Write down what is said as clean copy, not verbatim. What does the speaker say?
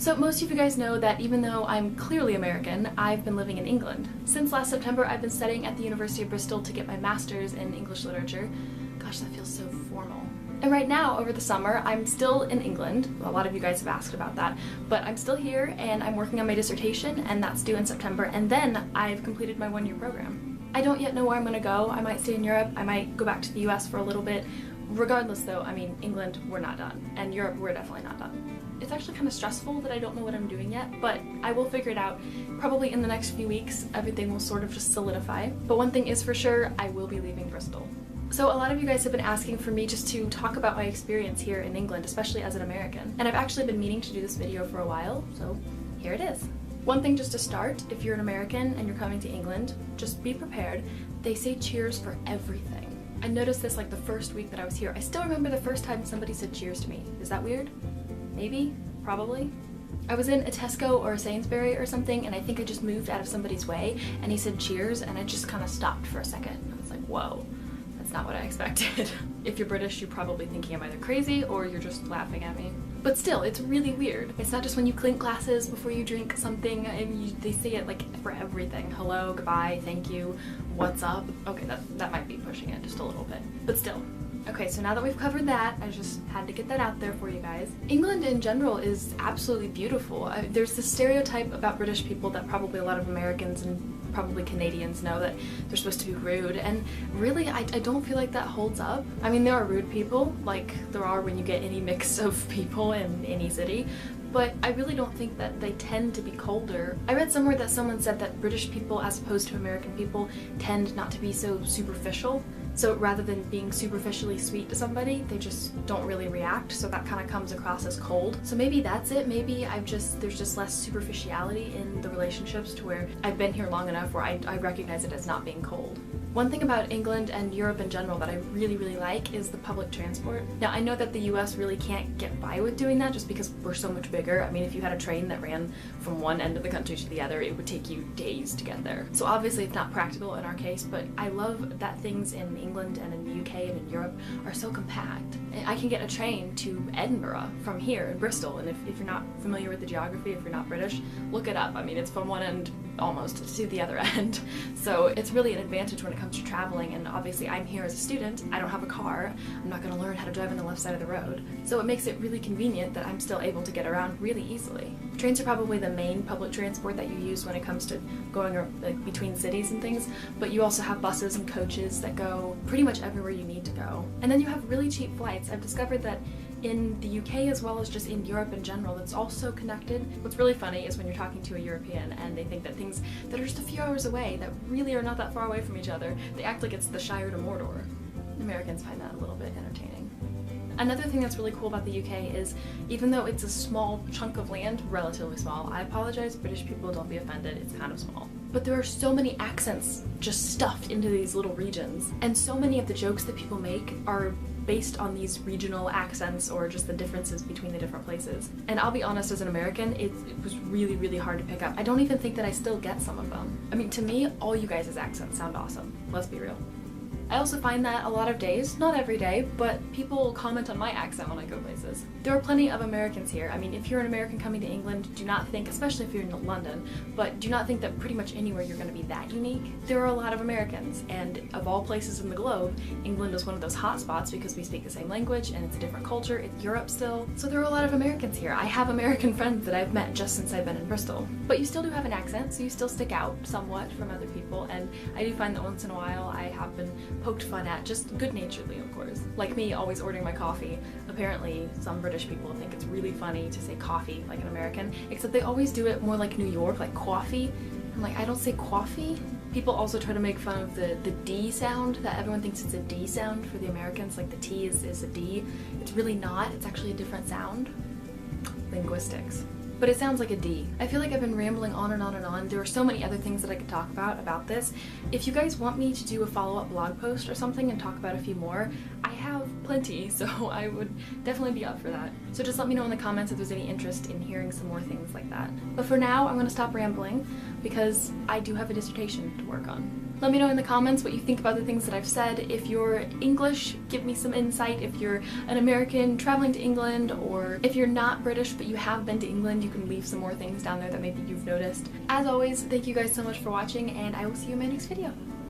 So most of you guys know that even though I'm clearly American, I've been living in England. Since last September, I've been studying at the University of Bristol to get my master's in English literature. Gosh, that feels so formal. And right now, over the summer, I'm still in England. A lot of you guys have asked about that, but I'm still here and I'm working on my dissertation, and that's due in September, and then I've completed my one-year program. I don't yet know where I'm gonna go. I might stay in Europe, I might go back to the US for a little bit. Regardless though, I mean, England, we're not done, and Europe, we're definitely not done. It's actually kind of stressful that I don't know what I'm doing yet, but I will figure it out. Probably in the next few weeks, everything will sort of just solidify. But one thing is for sure, I will be leaving Bristol. So a lot of you guys have been asking for me just to talk about my experience here in England, especially as an American. And I've actually been meaning to do this video for a while, so here it is. One thing just to start, if you're an American and you're coming to England, just be prepared. They say cheers for everything. I noticed this like the first week that I was here. I still remember the first time somebody said cheers to me. Is that weird? Maybe? Probably? I was in a Tesco or a Sainsbury or something, and I think I just moved out of somebody's way, and he said cheers, and I just kind of stopped for a second. I was like, whoa, that's not what I expected. If you're British, you're probably thinking I'm either crazy or you're just laughing at me. But still, it's really weird. It's not just when you clink glasses before you drink something, and they say it like for everything. Hello, goodbye, thank you, what's up? Okay, that might be pushing it just a little bit, but still. Okay, so now that we've covered that, I just had to get that out there for you guys. England in general is absolutely beautiful. There's this stereotype about British people that probably a lot of Americans and probably Canadians know, that they're supposed to be rude, and really I don't feel like that holds up. I mean, there are rude people, like there are when you get any mix of people in any city, but I really don't think that they tend to be colder. I read somewhere that someone said that British people, as opposed to American people, tend not to be so superficial. So rather than being superficially sweet to somebody, they just don't really react, so that kind of comes across as cold. So maybe that's it. Maybe there's just less superficiality in the relationships, to where I've been here long enough where I recognize it as not being cold. One thing about England and Europe in general that I really, really like is the public transport. Now, I know that the US really can't get by with doing that just because we're so much bigger. I mean, if you had a train that ran from one end of the country to the other, it would take you days to get there. So obviously it's not practical in our case, but I love that things in England and in the UK and in Europe are so compact. I can get a train to Edinburgh from here in Bristol, and if you're not familiar with the geography, if you're not British, look it up. I mean, it's from one end almost to the other end. So it's really an advantage when it comes to traveling, and obviously I'm here as a student, I don't have a car, I'm not going to learn how to drive on the left side of the road. So it makes it really convenient that I'm still able to get around really easily. Trains are probably the main public transport that you use when it comes to going between cities and things, but you also have buses and coaches that go pretty much everywhere you need to go. And then you have really cheap flights. I've discovered that in the UK, as well as just in Europe in general, it's all so connected. What's really funny is when you're talking to a European and they think that things that are just a few hours away, that really are not that far away from each other, they act like it's the Shire to Mordor. Americans find that a little bit entertaining. Another thing that's really cool about the UK is, even though it's a small chunk of land, relatively small, I apologize, British people, don't be offended, it's kind of small. But there are so many accents just stuffed into these little regions, and so many of the jokes that people make are based on these regional accents or just the differences between the different places. And I'll be honest, as an American, it was really, really hard to pick up. I don't even think that I still get some of them. I mean, to me, all you guys' accents sound awesome. Let's be real. I also find that a lot of days, not every day, but people comment on my accent when I go places. There are plenty of Americans here. I mean, if you're an American coming to England, do not think, especially if you're in London, but do not think that pretty much anywhere you're going to be that unique. There are a lot of Americans, and of all places in the globe, England is one of those hot spots because we speak the same language and it's a different culture. It's Europe still. So there are a lot of Americans here. I have American friends that I've met just since I've been in Bristol. But you still do have an accent, so you still stick out somewhat from other people, and I do find that once in a while I have been poked fun at, just good-naturedly, of course. Like me always ordering my coffee. Apparently some British people think it's really funny to say coffee like an American, except they always do it more like New York, like coffee. I'm like, I don't say coffee. People also try to make fun of the D sound, that everyone thinks it's a D sound for the Americans, like the T is a D. It's really not, it's actually a different sound. Linguistics. But it sounds like a D. I feel like I've been rambling on and on and on. There are so many other things that I could talk about this. If you guys want me to do a follow-up blog post or something and talk about a few more, I have plenty, so I would definitely be up for that. So just let me know in the comments if there's any interest in hearing some more things like that. But for now, I'm gonna stop rambling because I do have a dissertation to work on. Let me know in the comments what you think about the things that I've said. If you're English, give me some insight. If you're an American traveling to England, or if you're not British but you have been to England, you can leave some more things down there that maybe you've noticed. As always, thank you guys so much for watching, and I will see you in my next video.